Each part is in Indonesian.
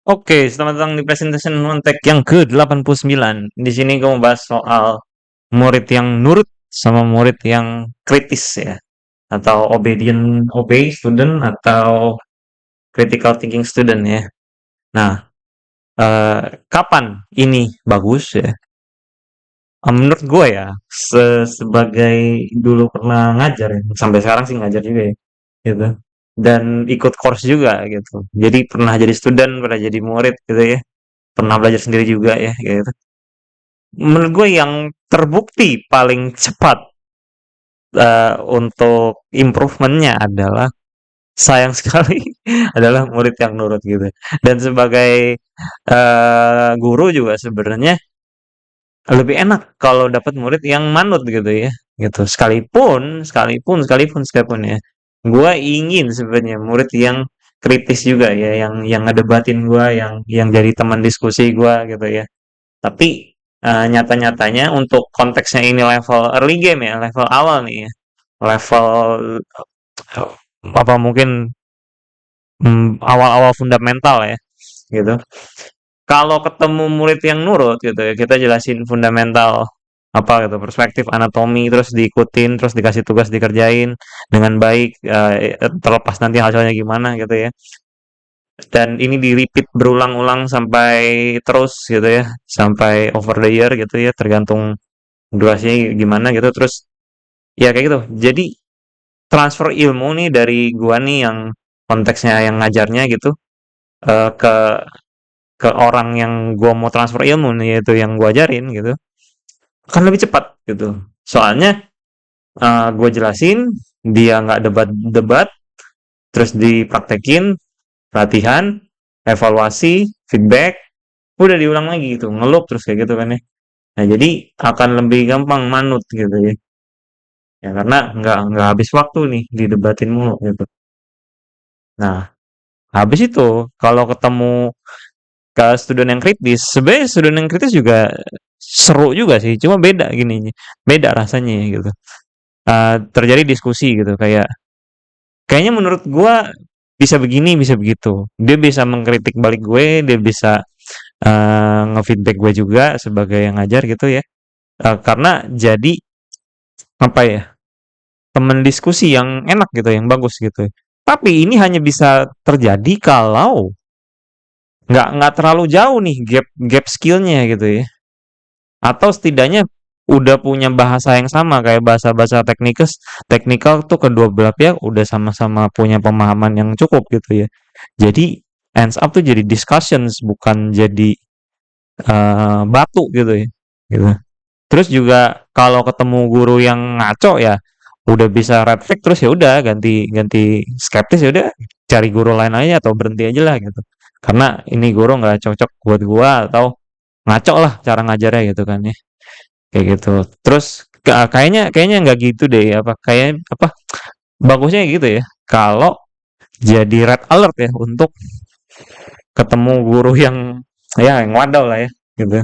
Oke, selamat datang di presentation Nontek yang ke-89. Di sini gue mau bahas soal murid yang nurut sama murid yang kritis ya. Atau obey student atau critical thinking student ya. Nah, kapan ini bagus ya? Menurut gue ya, sebagai dulu pernah ngajar ya, sampai sekarang sih ngajar juga ya, gitu. Dan ikut course juga gitu. Jadi pernah jadi student, pernah jadi murid gitu ya. Pernah belajar sendiri juga ya, gitu. Menurut gue yang terbukti paling cepat untuk improvementnya adalah sayang sekali adalah murid yang nurut gitu. Dan sebagai guru juga sebenarnya lebih enak kalau dapat murid yang manut gitu ya, gitu. Sekalipun ya. Gua ingin sebenarnya murid yang kritis juga ya, yang ngedebatin gua, yang jadi teman diskusi gua gitu ya. Tapi nyata-nyatanya untuk konteksnya ini level early game ya, level awal nih ya. Level apa mungkin awal-awal fundamental ya, gitu. Kalau ketemu murid yang nurut gitu ya, kita jelasin fundamental apa gitu, perspektif anatomi, terus diikutin, terus dikasih tugas dikerjain dengan baik, terlepas nanti hasilnya gimana gitu ya. Dan ini di repeat berulang-ulang sampai terus gitu ya, sampai over the year gitu ya, tergantung durasinya gimana gitu. Terus ya kayak gitu. Jadi transfer ilmu nih dari gua nih yang konteksnya yang ngajarnya gitu, ke orang yang gua mau transfer ilmu nih, yaitu yang gua ajarin gitu, akan lebih cepat gitu. Soalnya gue jelasin, dia nggak debat-debat, terus dipraktekin, latihan, evaluasi, feedback, udah diulang lagi gitu, ngelup terus kayak gitu kan ya. Nah, jadi akan lebih gampang manut gitu ya. Ya karena nggak habis waktu nih didebatin mulu gitu. Nah, habis itu kalau ketemu ke student yang kritis, sebenarnya student yang kritis juga seru juga sih, cuma beda gini, beda rasanya ya gitu. Terjadi diskusi gitu, kayaknya menurut gua bisa begini, bisa begitu. Dia bisa mengkritik balik gue, dia bisa ngefeedback gue juga sebagai yang ngajar gitu ya. Karena jadi apa ya, teman diskusi yang enak gitu, yang bagus gitu. Tapi ini hanya bisa terjadi kalau nggak terlalu jauh nih gap gap skillnya gitu ya. Atau setidaknya udah punya bahasa yang sama kayak bahasa-bahasa teknikal tuh kedua belah pihak udah sama-sama punya pemahaman yang cukup gitu ya. Jadi ends up tuh jadi discussions bukan jadi batu gitu ya. Gitu. Terus juga kalau ketemu guru yang ngaco ya udah bisa red flag terus ya udah ganti ganti skeptis ya udah cari guru lain aja atau berhenti aja lah gitu. Karena ini guru nggak cocok buat gua atau ngaco lah cara ngajarnya gitu kan ya. Kayak gitu. Terus kayaknya kayaknya nggak gitu deh apa kayak apa bagusnya gitu ya. Kalau jadi red alert ya untuk ketemu guru yang wadaw lah ya gitu.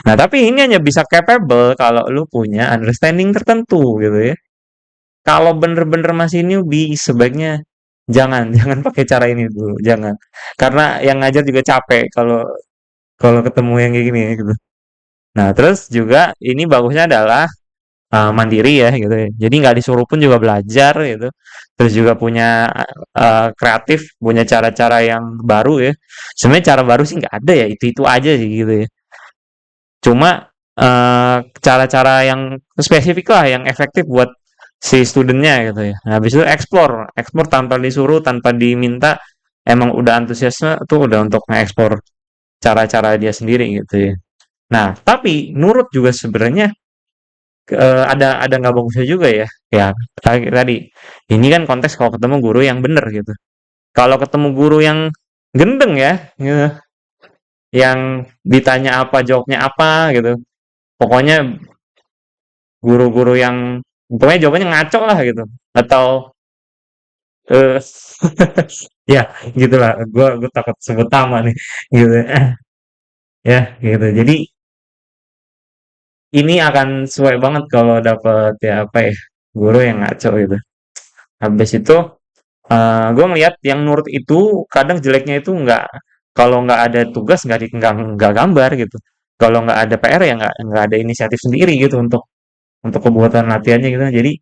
Nah, tapi ini hanya bisa capable kalau lu punya understanding tertentu gitu ya. Kalau bener-bener masih newbie sebaiknya jangan jangan pakai cara ini dulu, jangan. Karena yang ngajar juga capek kalau kalau ketemu yang kayak gini ya gitu. Nah, terus juga ini bagusnya adalah mandiri ya gitu ya. Jadi nggak disuruh pun juga belajar gitu. Terus juga punya kreatif, punya cara-cara yang baru ya. Sebenarnya cara baru sih nggak ada ya, itu aja sih gitu ya. Cuma cara-cara yang spesifik lah, yang efektif buat si studentnya gitu ya. Nah, habis itu explore tanpa disuruh, tanpa diminta, emang udah antusiasme tuh udah untuk nge-explore cara-cara dia sendiri gitu ya. Nah, tapi nurut juga sebenarnya ada nggak bagusnya juga ya. Ya tadi ini kan konteks kalau ketemu guru yang bener gitu. Kalau ketemu guru yang gendeng ya, gitu, yang ditanya apa jawabnya apa gitu. Pokoknya guru-guru yang pokoknya jawabannya ngaco lah gitu. Atau eh ya gitulah. Gue takut sebut nama nih gitu. Ya gitu. Jadi ini akan sesuai banget kalau dapet ya apa ya guru yang ngaco gitu. Habis itu gue ngeliat yang nurut itu kadang jeleknya itu Kalau nggak ada tugas nggak gambar gitu. Kalau nggak ada PR ya nggak ada inisiatif sendiri gitu untuk kebuatan latihannya gitu. Jadi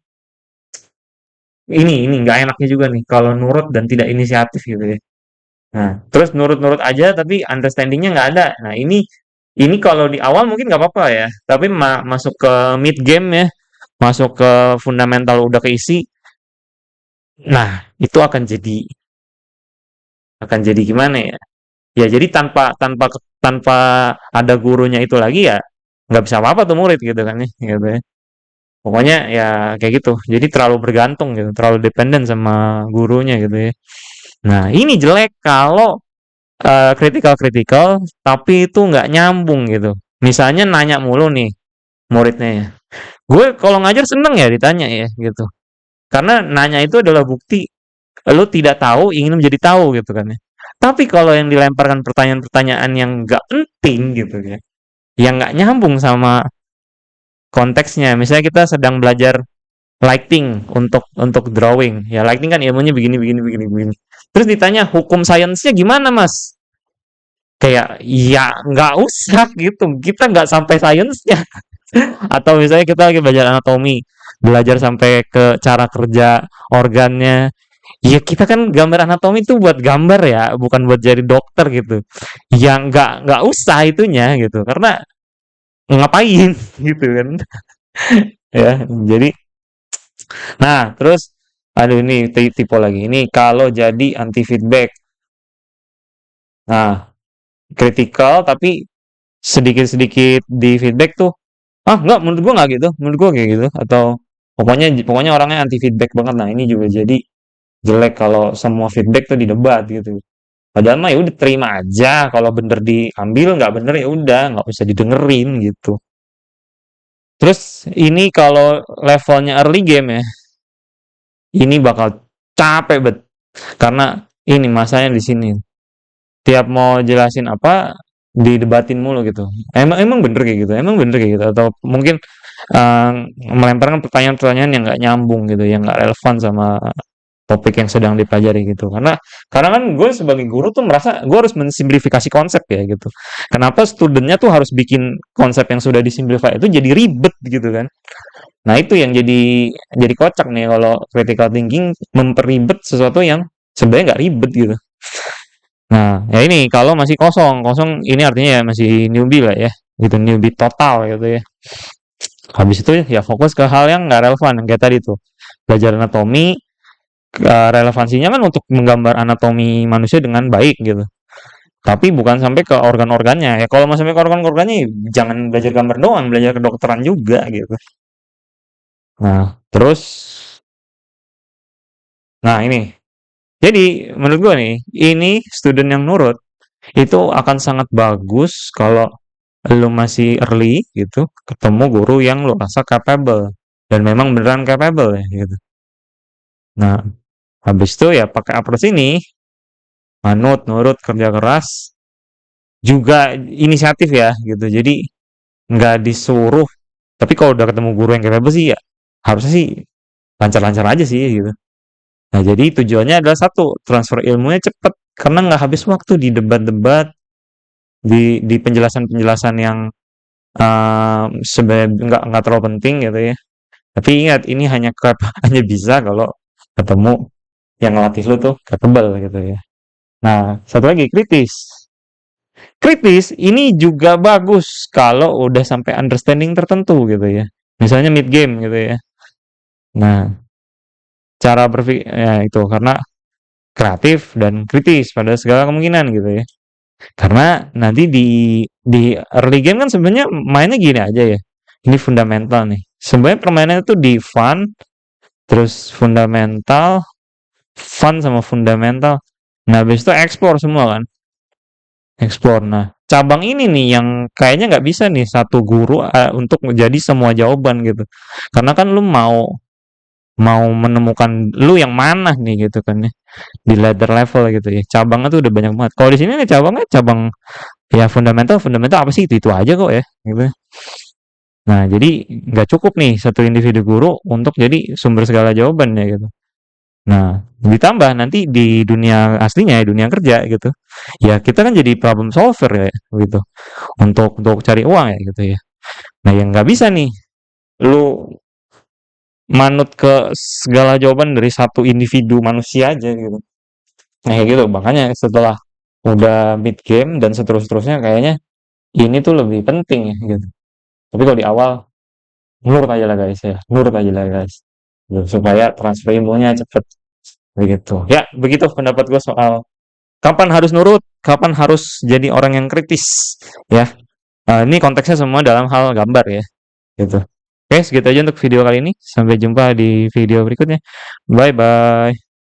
ini nggak enaknya juga nih kalau nurut dan tidak inisiatif gitu ya. Nah, terus nurut-nurut aja tapi understandingnya nggak ada. Nah, ini kalau di awal mungkin nggak apa-apa ya, tapi masuk ke mid game ya, masuk ke fundamental udah keisi. Nah, itu akan jadi gimana ya? Ya jadi tanpa ada gurunya itu lagi ya nggak bisa apa-apa tuh murid gitu kan ya, gitu ya. Pokoknya ya kayak gitu. Jadi terlalu bergantung gitu, terlalu dependen sama gurunya gitu ya. Nah, ini jelek kalau kritikal-kritikal tapi itu nggak nyambung gitu. Misalnya nanya mulu nih muridnya ya. Gue kalau ngajar seneng ya ditanya ya gitu. Karena nanya itu adalah bukti lu tidak tahu ingin menjadi tahu gitu kan ya. Tapi kalau yang dilemparkan pertanyaan-pertanyaan yang nggak penting gitu ya, yang nggak nyambung sama konteksnya. Misalnya kita sedang belajar lighting untuk drawing. Ya lighting kan ilmunya begini begini begini begini. Terus ditanya hukum sainsnya gimana mas? Kayak ya nggak usah gitu. Kita nggak sampai sainsnya. Atau misalnya kita lagi belajar anatomi, belajar sampai ke cara kerja organnya. Ya kita kan gambar anatomi itu buat gambar ya, bukan buat jadi dokter gitu. Ya nggak usah itunya gitu, karena ngapain gitu kan. Ya, jadi nah terus aduh ini tipe lagi. Ini kalau jadi anti feedback. Nah, kritikal tapi sedikit-sedikit di feedback tuh. Ah, enggak, menurut gua enggak gitu. Menurut gua kayak gitu atau pokoknya pokoknya orangnya anti feedback banget. Nah, ini juga jadi jelek kalau semua feedback tuh didebat gitu. Padahal mah ya udah terima aja, kalau bener diambil, nggak bener ya udah, nggak usah didengerin gitu. Terus ini kalau levelnya early game ya, ini bakal capek bet karena ini masanya di sini. Tiap mau jelasin apa didebatin mulu gitu. Emang emang bener kayak gitu, emang bener kayak gitu atau mungkin eh, melemparkan pertanyaan-pertanyaan yang nggak nyambung gitu, yang nggak relevan sama topik yang sedang dipelajari gitu. Karena kan gue sebagai guru tuh merasa gue harus mensimplifikasi konsep ya gitu. Kenapa studentnya tuh harus bikin konsep yang sudah disimplify itu jadi ribet gitu kan. Nah, itu yang jadi kocak nih kalau critical thinking memperibet sesuatu yang sebenarnya nggak ribet gitu. Nah, ya ini kalau masih kosong, kosong ini artinya ya masih newbie lah ya, gitu newbie total gitu ya. Habis itu ya fokus ke hal yang nggak relevan, yang kayak tadi tuh belajar anatomi, relevansinya kan untuk menggambar anatomi manusia dengan baik gitu. Tapi bukan sampai ke organ-organnya. Ya kalau mau sampai ke organ-organnya jangan belajar gambar doang, belajar kedokteran juga gitu. Nah, terus nah ini. Jadi menurut gua nih, ini student yang nurut itu akan sangat bagus kalau lu masih early gitu, ketemu guru yang lu rasa capable dan memang beneran capable ya gitu. Nah, habis itu ya pakai approach ini, manut, nurut, kerja keras, juga inisiatif ya gitu. Jadi nggak disuruh. Tapi kalau udah ketemu guru yang capable sih ya harusnya sih lancar-lancar aja sih gitu. Nah jadi tujuannya adalah satu, transfer ilmunya cepet karena nggak habis waktu di debat-debat, di penjelasan-penjelasan yang sebenarnya nggak terlalu penting gitu ya. Tapi ingat ini hanya hanya bisa kalau ketemu yang ngelatih lu tuh capable gitu ya. Nah satu lagi kritis. Kritis ini juga bagus kalau udah sampai understanding tertentu gitu ya. Misalnya mid game gitu ya. Nah, cara berpikir ya itu karena kreatif dan kritis pada segala kemungkinan gitu ya. Karena nanti di early game kan sebenarnya mainnya gini aja ya. Ini fundamental nih. Sebenarnya permainannya tuh di fun, terus fundamental, fun sama fundamental. Nah, habis itu explore semua kan. Explore. Nah, cabang ini nih yang kayaknya nggak bisa nih satu guru untuk menjadi semua jawaban gitu. Karena kan lu mau mau menemukan lu yang mana nih gitu kan ya di ladder level gitu ya. Cabangnya tuh udah banyak banget. Kalau di sini nih cabangnya cabang ya fundamental fundamental apa sih itu aja kok ya gitu. Nah, jadi nggak cukup nih satu individu guru untuk jadi sumber segala jawaban ya gitu. Nah, ditambah nanti di dunia aslinya, dunia kerja gitu, ya kita kan jadi problem solver ya gitu, untuk cari uang ya gitu ya. Nah, yang nggak bisa nih, lu manut ke segala jawaban dari satu individu manusia aja gitu. Nah, kayak gitu. Makanya setelah udah mid game dan seterusnya kayaknya ini tuh lebih penting ya gitu. Tapi kalau di awal nurut aja lah guys ya, nurut aja lah guys. Gitu, supaya transfer ilmunya cepet begitu. Ya, begitu pendapat gue soal kapan harus nurut, kapan harus jadi orang yang kritis ya. Ini konteksnya semua dalam hal gambar ya gitu. Oke, segitu aja untuk video kali ini. Sampai jumpa di video berikutnya. Bye bye.